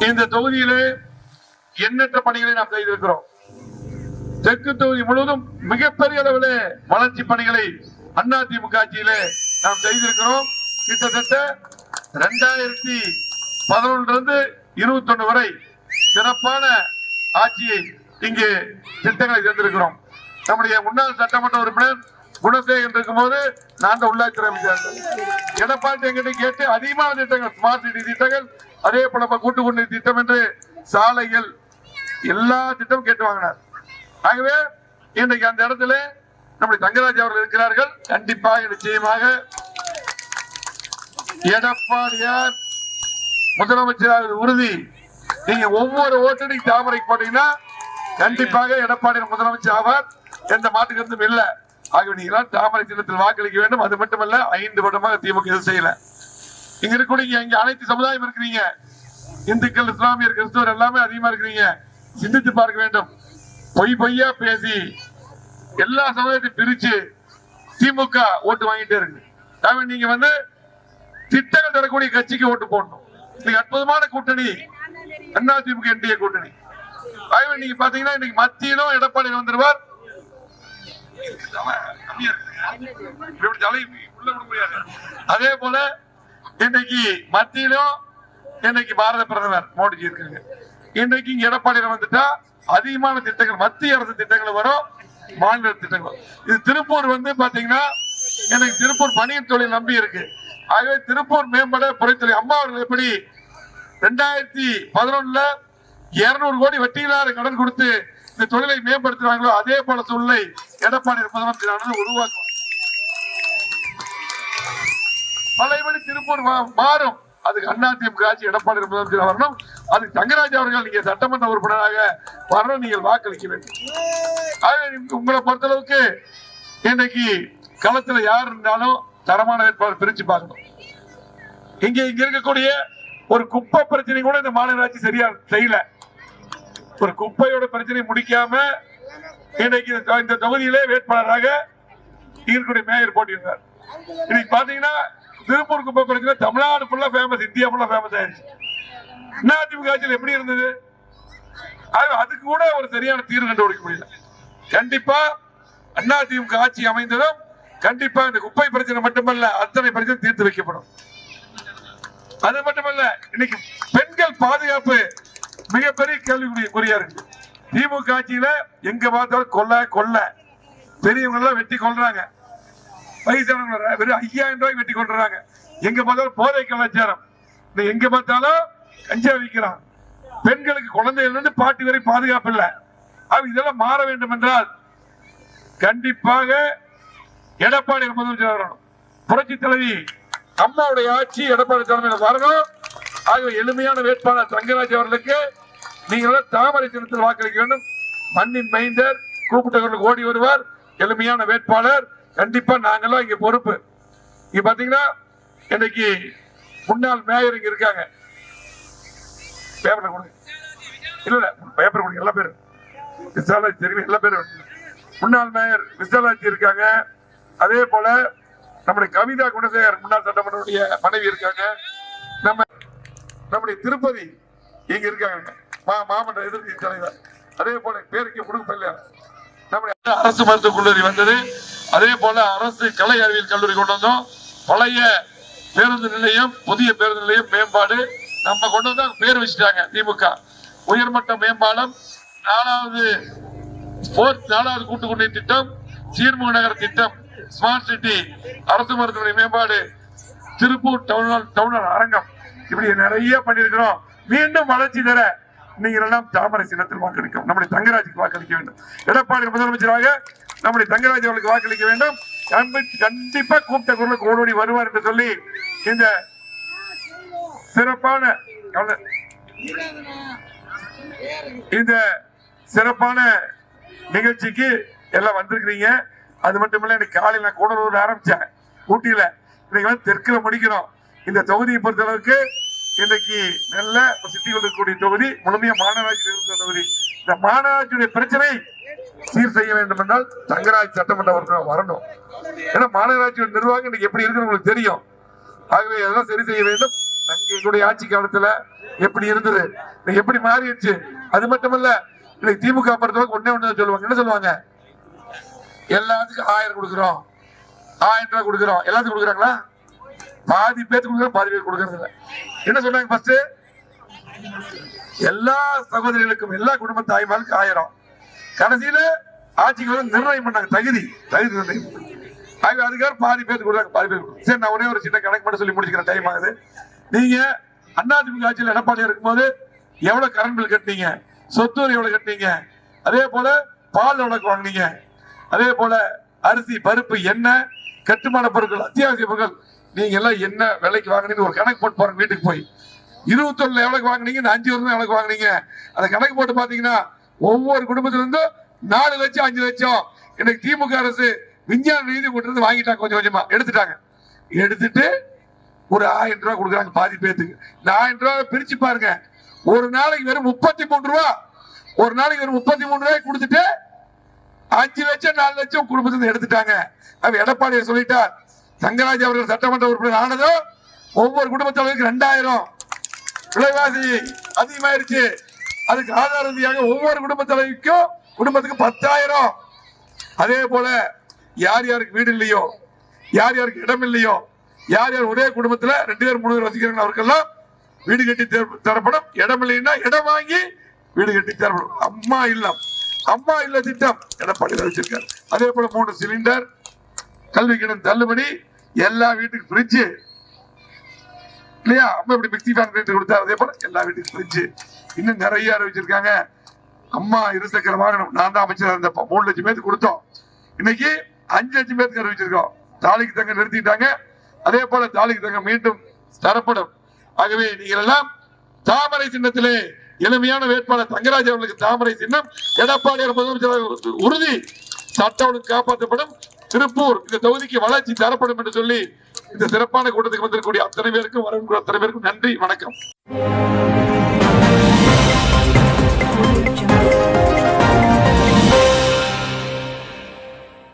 இந்த தொகுதியிலே எண்ணற்ற பணிகளை நாம் செய்திருக்கிறோம். தெற்கு தொகுதி முழுவதும் மிகப்பெரிய அளவில் வளர்ச்சி பணிகளை அதிமுக ஆட்சியிலே நாம் செய்திருக்கிறோம். கிட்டத்தட்ட 2011 21 வரை சிறப்பான ஆட்சியை இங்கே திட்டங்களை தந்திருக்கிறோம். நம்முடைய முன்னாள் சட்டமன்ற உறுப்பினர் குணசேகரன் இருக்கும் போது நான் தான் உள்ளாட்சித்துறை அமைச்சர். எடப்பாடி எங்கிட்ட கேட்டு அதிகமான திட்டங்கள், ஸ்மார்ட் சிட்டி திட்டங்கள், அதே போல கூட்டு குடிநீர் திட்டம் என்று சாலைகள் எல்லா திட்டமும் கேட்டு வாங்கினார். ஆகவே இன்றைக்கு அந்த இடத்துல நம்முடைய தங்கராஜ் அவர்கள் இருக்கிறார்கள். கண்டிப்பாக நிச்சயமாக எடப்பாடியார் முதலமைச்சராக உறுதி. நீங்க ஒவ்வொரு ஓட்டடிக்கு தாமரை போட்டீங்கன்னா கண்டிப்பாக எடப்பாடி முதலமைச்சர் ஆவார், எந்த மாற்று கருத்தும் இல்லை. ஆகவே நீங்க தாமரை சின்னத்தில் வாக்களிக்க வேண்டும். அது மட்டுமல்ல, 5 வருடமாக திமுக எதுவும் செய்யல. இங்க இருக்கக்கூடிய இங்க அனைத்து சமுதாயம் இருக்கிறீங்க, இந்துக்கள், இஸ்லாமியர், கிறிஸ்துவர் எல்லாமே அதிகமா இருக்கிறீங்க. சிந்தித்து பார்க்க வேண்டும். பொய்யா பேசி எல்லா சமுதாயத்தையும் பிரிச்சு திமுக ஓட்டு வாங்கிட்டே இருக்கு. நீங்க திட்டங்கள் தரக்கூடிய கட்சிக்கு ஓட்டு போடணும். இன்னைக்கு அற்புதமான கூட்டணி அதிமுக என்டிஏ கூட்டணி. ஆகவே நீங்க பாத்தீங்கன்னா இன்னைக்கு மத்தியிலும் எடப்பாடி வந்துருவார். அதே போல இன்னைக்கு மத்தியிலும் இன்னைக்கு பாரத பிரதமர் மோடிஜி இருக்காங்க. இன்றைக்கு எடப்பாடி வந்துட்டா அதிகமான திட்டங்கள், மத்திய அரசு திட்டங்கள் வரும், மாநில திட்டங்கள். இது திருப்பூர் பாத்தீங்கன்னா எனக்கு திருப்பூர் பணியின் தொழில் நம்பி இருக்கு. ஆகவே திருப்பூர் மேம்பட பொறித்தொழில் அம்மா அவர்கள் எப்படி 2011 200 கோடி வட்டியில்லாத கடன் கொடுத்து இந்த தொழிலை மேம்படுத்துறாங்களோ அதே போல சூழ்நிலை எடப்பாடி முதலமைச்சரானது உருவாக்கும். பழையபடி திருப்பூர் மாறும். அதுக்கு அதிமுக ஆட்சி எடப்பாடி முதலமைச்சர் வரணும். அதுக்கு தங்கராஜ் அவர்கள் நீங்க சட்டமன்ற உறுப்பினராக வரணும். நீங்கள் வாக்களிக்க வேண்டும். உங்களை பொறுத்தளவுக்கு இன்னைக்கு களத்துல யார் இருந்தாலும் தரமான வேட்பாளர் பிரிச்சு பார்க்கணும். இங்க இருக்கக்கூடிய ஒரு குப்பை பிரச்சனை கூட இந்த மாநகராட்சி சரியா செய்யல. ஒரு குப்பையோட பிரச்சனை முடிக்காம இன்னைக்கு இந்த தொகுதியிலே வேட்பாளராக இருக்கக்கூடிய மேயர் போட்டியிருந்தார். இன்னைக்கு பாத்தீங்கன்னா திருப்பூர் குப்பை பிரச்சனை தமிழ்நாடு ஃபுல்லா ஃபேமஸ், இந்தியா ஃபுல்லா ஃபேமஸ் ஆயிருச்சு. அதிமுக ஆட்சியில் எப்படி இருந்தது? அதுக்கு கூட ஒரு சரியான தீர்வு கண்டுபிடிக்க முடியல. கண்டிப்பா அதிமுக ஆட்சி அமைந்ததும் கண்டிப்பா இந்த குப்பை பிரச்சனை மட்டுமல்ல, அத்தனை பிரச்சனை தீர்த்து வைக்கப்படும். அது மட்டுமல்ல, இன்னைக்கு பெண்கள் பாதுகாப்பு மிகப்பெரிய கேள்விக்குறியா இருக்கு. திமுக ஆட்சியில எங்க பார்த்தாலும் கொல்ல பெரியவங்க எல்லாம் வெட்டி கொள்றாங்க. வயசானவங்க வெறும் 5000 ரூபாய்க்கு வெட்டி கொள்றாங்க. எங்க பார்த்தாலும் போதை கலாச்சாரம், எங்க பார்த்தாலும் கஞ்சா விற்கிறான். பெண்களுக்கு குழந்தைகள் பாட்டி வரை பாதுகாப்பு இல்லை. இதெல்லாம் மாற வேண்டும் என்றால் கண்டிப்பாக எடப்பாடி முதலமைச்சர் வரணும். புரட்சி தலைவி அம்மாவுடைய ஆட்சி எடப்பாடி தலைமையில் வரணும். ஆகவே எளிமையான வேட்பாளர் தங்கராஜ் அவர்களுக்கு நீங்கள் தாமரை சின்னத்தில் வாக்களிக்க வேண்டும். மண்ணின் மைந்தர், கூப்பிட்டவர்களுக்கு ஓடி வருவார். எளிமையான வேட்பாளர். கண்டிப்பா நாங்கெல்லாம் இங்க பொறுப்பு. இங்க பாத்தீங்கன்னா இன்னைக்கு முன்னாள் மேயர் இங்க இருக்காங்க. பேப்பர் கொடுங்க. இல்ல பேப்பர் கொடுங்க. எல்லா பேரும் விசாலாட்சி தெரியும். எல்லா பேரும் முன்னாள் மேயர் விசாலாட்சி இருக்காங்க. அதே போல நம்முடைய கவிதா குணசேகர் முன்னாள் சட்டமன்ற மனைவி இருக்காங்க. நம்முடைய திருப்பதி இங்க இருக்காங்க, மாமன்ற எதிர்கட்சி தலைவர். அதே போல பேருக்கு கொடுக்க நம்முடைய அரசு மருத்துவக் கல்லூரி வந்தது. அதே போல அரசு கலை அறிவியல் கல்லூரி கொண்டு வந்தோம். பழைய பேருந்து நிலையம், புதிய பேருந்து நிலையம் மேம்பாடு நம்ம கொண்டு வந்து பேர் வச்சுட்டாங்க திமுக. உயர்மட்ட மேம்பாலம், 4வது கூட்டு குடிநீர் திட்டம், சீர்முக நகர திட்டம், ஸ்மார்ட் சிட்டி, அரசு மருத்துவமனை மேம்பாடு, திருப்பூர் டவுன் அரங்கம், இப்படி நிறைய பண்ணிருக்கிறோம். மீண்டும் வளர்ச்சி தர நீங்கள் எல்லாம் தாமரை சின்னத்தில் வாக்களிக்கும். நம்முடைய தங்கராஜுக்கு வாக்களிக்க வேண்டும். எடப்பாடி முதலமைச்சராக நம்முடைய தங்கராஜ் அவர்களுக்கு வாக்களிக்க வேண்டும். கண்டிப்பா கூப்பிட்ட குரலுக்கு ஓடோடி வருவார் என்று சொல்லி இந்த சிறப்பான நிகழ்ச்சிக்கு எல்லாம் வந்திருக்கிறீங்க. அது மட்டுமில்ல, இன்னைக்கு காலையில் நான் கூடலூர் ஆரம்பிச்சேன், ஊட்டியில. இன்னைக்கு தெற்குல முடிக்கிறோம். இந்த தொகுதியை பொறுத்தளவுக்கு இன்னைக்கு நல்ல சிட்டியில் இருக்கக்கூடிய தொகுதி, முழுமையா மாநகராட்சியில் இருந்த தொகுதி. இந்த மாநகராட்சியுடைய பிரச்சனை சீர் செய்ய வேண்டும் என்றால் தங்கராஜ் சட்டமன்ற உறுப்பினர் வரணும். ஏன்னா மாநகராட்சியோட நிர்வாகம் இன்னைக்கு எப்படி இருக்குன்னு உங்களுக்கு தெரியும். ஆகவே அதெல்லாம் சரி செய்ய வேண்டும். எங்களுடைய ஆட்சி காலத்துல எப்படி இருந்தது, எப்படி மாறிடுச்சு. அது மட்டுமல்ல, இன்னைக்கு திமுக பொறுத்தவரைக்கும் ஒண்ணே சொல்லுவாங்க. என்ன சொல்லுவாங்க? எல்லாத்துக்கும் 1000 கொடுக்குறோம், 1000 ரூபாய் கொடுக்குறோம். எல்லாத்துக்கும் கொடுக்குறாங்களா? பாதி பேருக்கு கொடுக்குறோம், பாதி பேர் கொடுக்கறது இல்லை. என்ன சொன்னாங்க? ஃபர்ஸ்ட் எல்லா சகோதரிகளுக்கும், எல்லா குடும்ப தாய்மாருக்கு 1000. கடைசியில ஆட்சிக்கு நிர்ணயம் பண்ணாங்க, தகுதி நிர்ணயம். அதுக்காக பாதி பேருக்கு கொடுத்தாங்க, பாதி பேர். சரி, நான் ஒரே ஒரு சின்ன கணக்கு மட்டும் சொல்லி முடிச்சுக்கிற டைம் ஆகுது. நீங்க அதிமுக ஆட்சியில் எடப்பாடி இருக்கும்போது எவ்வளவு கரண்ட் பில் கட்டினீங்க, சொத்து வரி எவ்வளவு கட்டினீங்க, அதே போல பால் எவ்வளவு வாங்கினீங்க, அதே போல அரிசி, பருப்பு, எண்ணெய், கட்டுமான பொருட்கள், அத்தியாவசிய பொருட்கள் நீங்க எல்லாம் என்ன விலைக்கு வாங்கினீங்க ஒரு கணக்கு போட்டு பாருங்க. வீட்டுக்கு போய் 21 எவ்வளவு வாங்கினீங்க, 5 வருஷம் எவ்வளவு வாங்கினீங்க, அந்த கணக்கு போட்டு பாத்தீங்கன்னா ஒவ்வொரு குடும்பத்திலிருந்து 4 லட்சம் 5 லட்சம். இன்னைக்கு திமுக அரசு விஞ்ஞான நீதி கொண்டு வாங்கிட்டாங்க, கொஞ்சம் கொஞ்சமா எடுத்துட்டாங்க. எடுத்துட்டு ஒரு 1000 ரூபாய் கொடுக்குறாங்க பாதி பேத்துக்கு. இந்த 1000 ரூபாய் பிரிச்சு பாருங்க. ஒரு நாளைக்கு வெறும் 33 ரூபா, ஒரு நாளைக்கு வெறும் 33 ரூபாய் கொடுத்துட்டு 5 லட்சம் 4 லட்சம் குடும்பத்திலிருந்து எடுத்துட்டாங்க. அவ எடப்பாடியை சொல்லிட்டார். தங்கராஜ் அவர்கள் சட்டமன்ற உறுப்பினர் ஆனதும் ஒவ்வொரு குடும்பத்தலைவருக்கு 2000. விலைவாசி அதிகமாயிருச்சு. அதுக்கு ஆதார ரீதியாக ஒவ்வொரு குடும்ப தலைவிக்கும் குடும்பத்துக்கு 10,000. அதே போல யார் யாருக்கு வீடு இல்லையோ, யார் யாருக்கு இடம் இல்லையோ, யார் யார் ஒரே குடும்பத்துல 2 பேர் 3 பேர் வசிக்கிறாங்க, அவருக்கெல்லாம் வீடு கட்டி தரப்படும். இடம் இல்லைன்னா இடம் வாங்கி வீடு கட்டி தரப்படும். அம்மா இல்ல திட்டம் எடப்பாடி வச்சிருக்காரு. அதே போல 3 சிலிண்டர், கல்வி கடன் தள்ளுபடி, எல்லா வீட்டுக்கு ஃப்ரிட்ஜ் இல்லையா, அம்மா இப்படி மிக்சி ஃபேன் கொடுத்தாரு. அதே போல எல்லா வீட்டுக்கு ஃப்ரிட்ஜ், இன்னும் நிறைய அறிவிச்சிருக்காங்க. அம்மா இருசக்கர வாகனம், நான் தான் அமைச்சர் இருந்தப்ப 3 லட்சம் பேருக்கு கொடுத்தோம். இன்னைக்கு 5 லட்சம் பேருக்கு அறிவிச்சிருக்கோம். தாலிக்கு தங்க நிறுத்திட்டாங்க. அதே போல தாலிக்கு தங்க மீண்டும் தரப்படும். ஆகவே நீங்கள் எல்லாம் தாமரை சின்னத்திலே எளிமையான வேட்பாளர் தங்கராஜ் அவர்களுக்கு தாமரை சின்னம், எடப்பாடியார் முதலமைச்சர் உறுதி, சட்டம் ஒழுங்கு காப்பாற்றப்படும். திருப்பூர் இந்த தொகுதிக்கு வளர்ச்சி தரப்படும் என்று சொல்லி இந்த சிறப்பான கூட்டத்துக்கு வந்திருக்கக்கூடிய அத்தனை பேருக்கும் வரவேற்கிற அத்தனை பேருக்கும் நன்றி, வணக்கம்.